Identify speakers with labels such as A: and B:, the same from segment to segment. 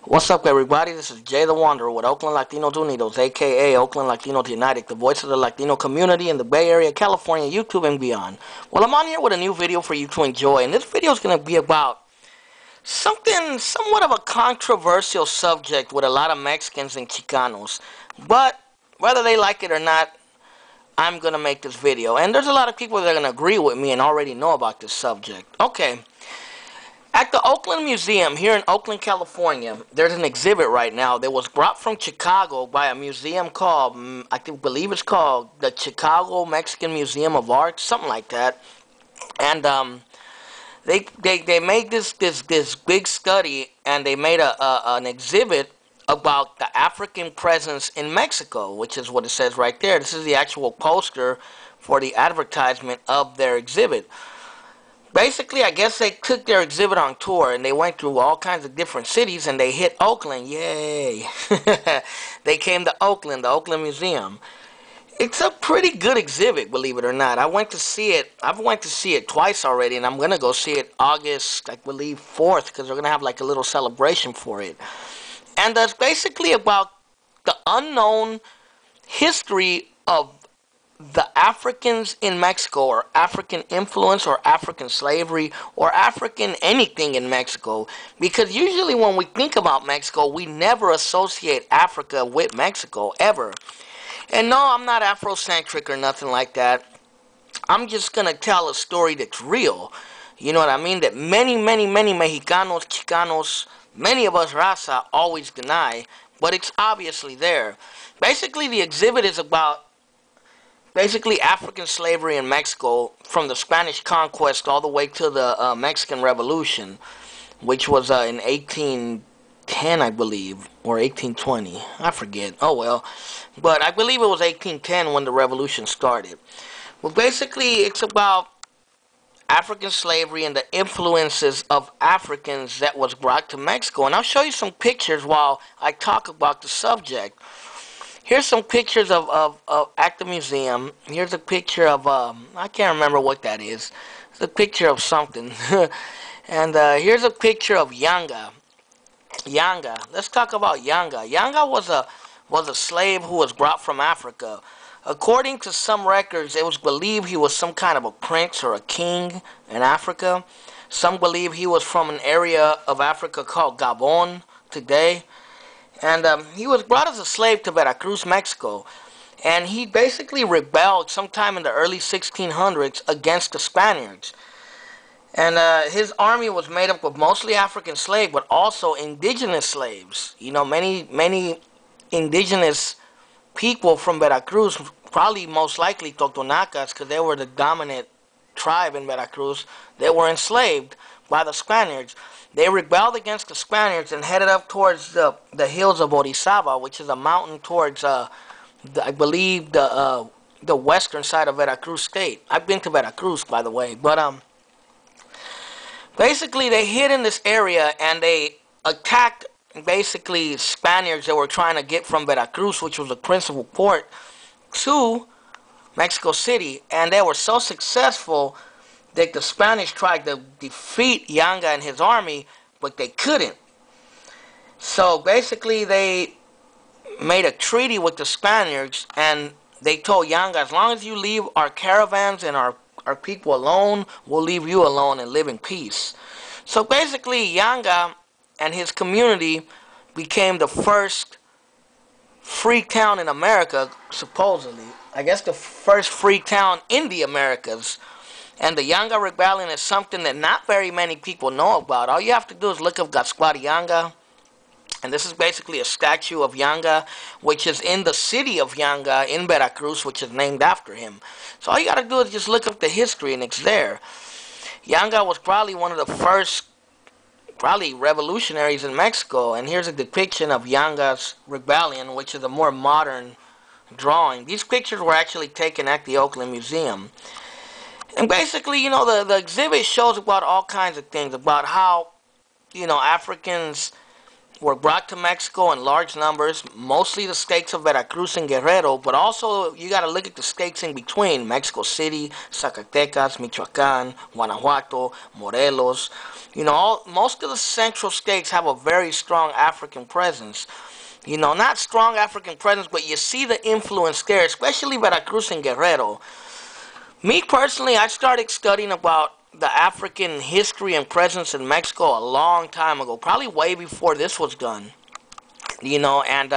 A: What's up, everybody? This is Jay the Wanderer with Oakland Latinos Unidos, aka Oakland Latinos United, the voice of the Latino community in the Bay Area, California, YouTube, and beyond. Well, I'm on here with a new video for you to enjoy, and this video is going to be about something somewhat of a controversial subject with a lot of Mexicans and Chicanos. But whether they like it or not, I'm going to make this video. And there's a lot of people that are going to agree with me and already know about this subject. Okay. At the Oakland Museum here in Oakland, California, there's an exhibit right now that was brought from Chicago by a museum called, believe it's called the Chicago Mexican Museum of Art, something like that. And they made this big study, and they made an exhibit about the African presence in Mexico, which is what it says right there. This is the actual poster for the advertisement of their exhibit. Basically, I guess they took their exhibit on tour, and they went through all kinds of different cities, and they hit Oakland. Yay! They came to Oakland, the Oakland Museum. It's a pretty good exhibit, believe it or not. I went to see it. I've went to see it twice already, and I'm going to go see it August, I believe, 4th, because they're going to have like a little celebration for it. And it's basically about the unknown history of the Africans in Mexico, or African influence, or African slavery, or African anything in Mexico. Because usually when we think about Mexico, we never associate Africa with Mexico, ever. And no, I'm not Afrocentric or nothing like that. I'm just going to tell a story that's real. You know what I mean? That many Mexicanos, Chicanos, many of us raza always deny, but it's obviously there. Basically, the exhibit is about African slavery in Mexico from the Spanish conquest all the way to the Mexican Revolution, which was in 1810, I believe, or 1820. I forget. Oh, well. But I believe it was 1810 when the revolution started. Well, basically, it's about African slavery and the influences of Africans that was brought to Mexico. And I'll show you some pictures while I talk about the subject. Here's some pictures of at the museum. Here's a picture of, I can't remember what that is. It's a picture of something. And here's a picture of Yanga. Yanga. Let's talk about Yanga. Yanga was a slave who was brought from Africa. According to some records, it was believed he was some kind of a prince or a king in Africa. Some believe he was from an area of Africa called Gabon today. And he was brought as a slave to Veracruz, Mexico. And he basically rebelled sometime in the early 1600s against the Spaniards. And his army was made up of mostly African slaves, but also indigenous slaves. You know, many indigenous people from Veracruz, probably most likely Totonacas, because they were the dominant tribe in Veracruz, they were enslaved by the Spaniards. They rebelled against the Spaniards and headed up towards the hills of Orizaba, which is a mountain towards, I believe, the western side of Veracruz state. I've been to Veracruz, by the way. But basically, they hid in this area, and they attacked, basically, Spaniards that were trying to get from Veracruz, which was the principal port, to Mexico City. And they were so successful that the Spanish tried to defeat Yanga and his army, but they couldn't. So basically, they made a treaty with the Spaniards, and they told Yanga, as long as you leave our caravans and our people alone, we'll leave you alone and live in peace. So basically, Yanga and his community became the first free town in America, supposedly. I guess the first free town in the Americas. And the Yanga Rebellion is something that not very many people know about. All you have to do is look up Gatsquari Yanga. And this is basically a statue of Yanga, which is in the city of Yanga in Veracruz, which is named after him. So all you got to do is just look up the history, and it's there. Yanga was probably one of the first, revolutionaries in Mexico. And here's a depiction of Yanga's rebellion, which is a more modern drawing. These pictures were actually taken at the Oakland Museum. And basically, you know, the exhibit shows about all kinds of things, about how, you know, Africans were brought to Mexico in large numbers, mostly the states of Veracruz and Guerrero, but also you got to look at the states in between: Mexico City, Zacatecas, Michoacan, Guanajuato, Morelos. Most of the central states have a very strong African presence. Not strong African presence, but you see the influence there, especially Veracruz and Guerrero. Me personally, I started studying about the African history and presence in Mexico a long time ago, probably way before this was done. And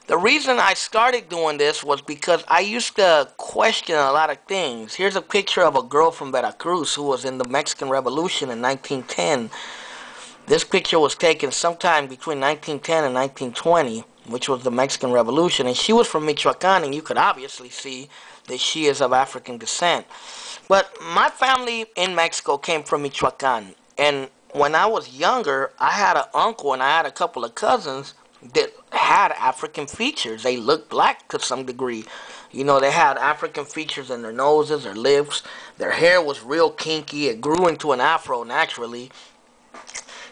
A: the reason I started doing this was because I used to question a lot of things. Here's a picture of a girl from Veracruz who was in the Mexican Revolution in 1910. This picture was taken sometime between 1910 and 1920, which was the Mexican Revolution, and she was from Michoacan, and you could obviously see that she is of African descent. But my family in Mexico came from Michoacan, and when I was younger, I had an uncle and I had a couple of cousins that had African features. They looked black to some degree. They had African features in their noses, their lips. Their hair was real kinky. It grew into an afro naturally.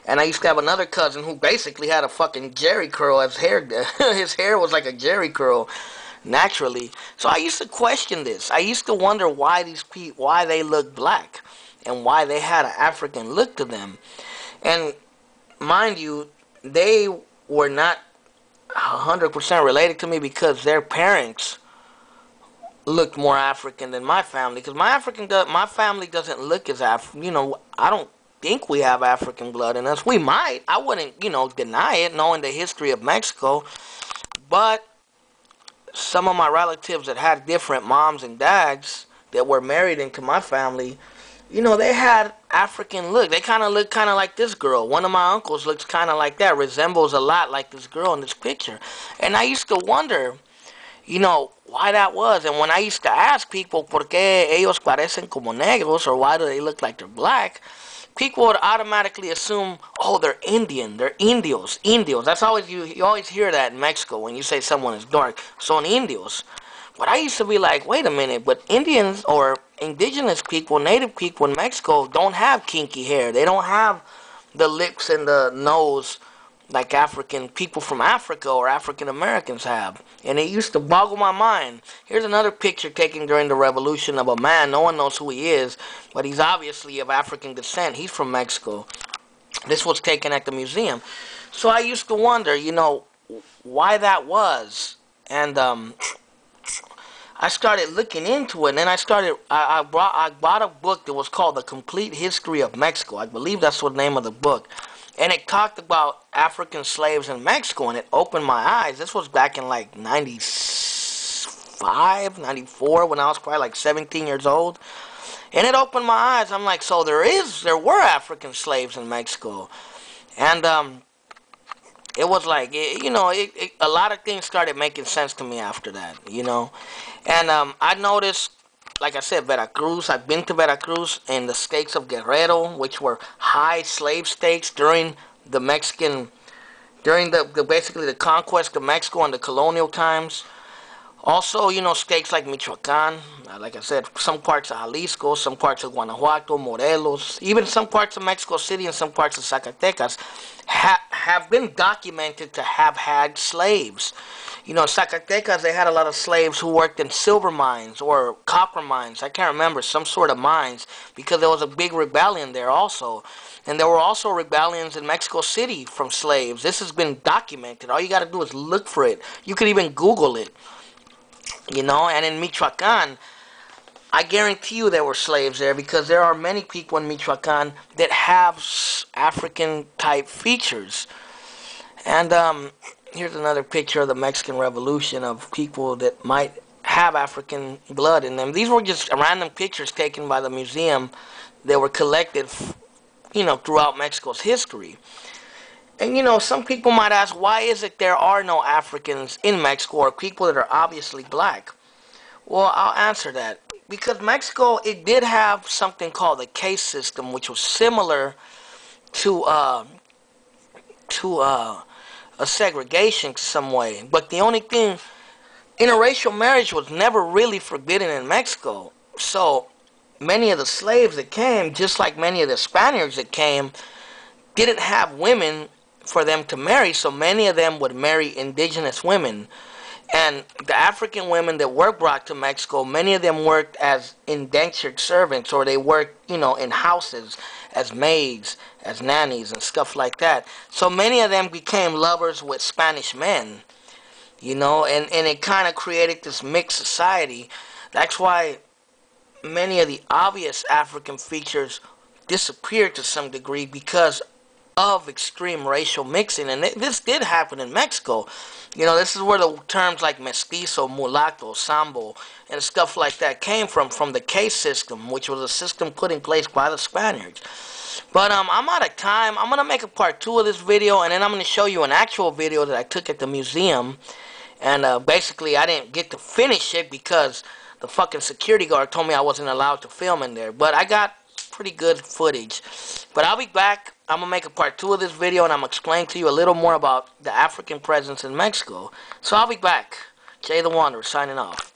A: And I used to have another cousin who basically had a fucking jerry curl as hair. His hair was like a jerry curl naturally. So I used to question this. I used to wonder why why they looked black and why they had an African look to them. And mind you, they were not 100% related to me because their parents looked more African than my family. Because my family doesn't look as African. I don't think we have African blood in us. We might. I wouldn't, deny it, knowing the history of Mexico. But some of my relatives that had different moms and dads that were married into my family, they had African look. They kind of look kind of like this girl. One of my uncles looks kind of like that, resembles a lot like this girl in this picture. And I used to wonder, why that was. And when I used to ask people, ¿por qué ellos parecen como negros? Or why do they look like they're black? People would automatically assume, oh, they're Indian, they're Indios. That's always, you always hear that in Mexico when you say someone is dark. Son Indios. But I used to be like, wait a minute, but Indians or indigenous people, native people in Mexico don't have kinky hair. They don't have the lips and the nose like African people from Africa or African Americans have. And it used to boggle my mind. Here's another picture taken during the revolution of a man. No one knows who he is, but he's obviously of African descent. He's from Mexico. This was taken at the museum. So I used to wonder, why that was. And I started looking into it, and then I bought a book that was called The Complete History of Mexico. I believe that's the name of the book. And it talked about African slaves in Mexico, and it opened my eyes. This was back in like 95, 94, when I was probably like 17 years old. And it opened my eyes. I'm like, so there were African slaves in Mexico. And it was like, a lot of things started making sense to me after that, And I noticed, like I said, Veracruz. I've been to Veracruz and the states of Guerrero, which were high slave states during the basically the conquest of Mexico and the colonial times. Also, states like Michoacan, like I said, some parts of Jalisco, some parts of Guanajuato, Morelos, even some parts of Mexico City and some parts of Zacatecas have been documented to have had slaves. Zacatecas, they had a lot of slaves who worked in silver mines or copper mines. I can't remember, some sort of mines, because there was a big rebellion there also. And there were also rebellions in Mexico City from slaves. This has been documented. All you got to do is look for it. You could even Google it. And in Michoacan, I guarantee you there were slaves there, because there are many people in Michoacan that have African-type features. And here's another picture of the Mexican Revolution of people that might have African blood in them. These were just random pictures taken by the museum that were collected, throughout Mexico's history. And, some people might ask, why is it there are no Africans in Mexico, or people that are obviously black? Well, I'll answer that. Because Mexico, it did have something called the caste system, which was similar to a segregation some way. But the only thing, interracial marriage was never really forbidden in Mexico. So many of the slaves that came, just like many of the Spaniards that came, didn't have women for them to marry, so many of them would marry indigenous women. And the African women that were brought to Mexico, many of them worked as indentured servants, or they worked, in houses as maids, as nannies, and stuff like that. So many of them became lovers with Spanish men, and it kind of created this mixed society. That's why many of the obvious African features disappeared to some degree because of extreme racial mixing. And this did happen in Mexico. This is where the terms like mestizo, mulatto, sambo, and stuff like that came from the caste system, which was a system put in place by the Spaniards. But I'm out of time. I'm going to make a part 2 of this video, and then I'm going to show you an actual video that I took at the museum. And basically, I didn't get to finish it because the fucking security guard told me I wasn't allowed to film in there. But I got pretty good footage. But I'll be back. I'm going to make a part 2 of this video, and I'm going to explain to you a little more about the African presence in Mexico. So I'll be back. Jay the Wanderer signing off.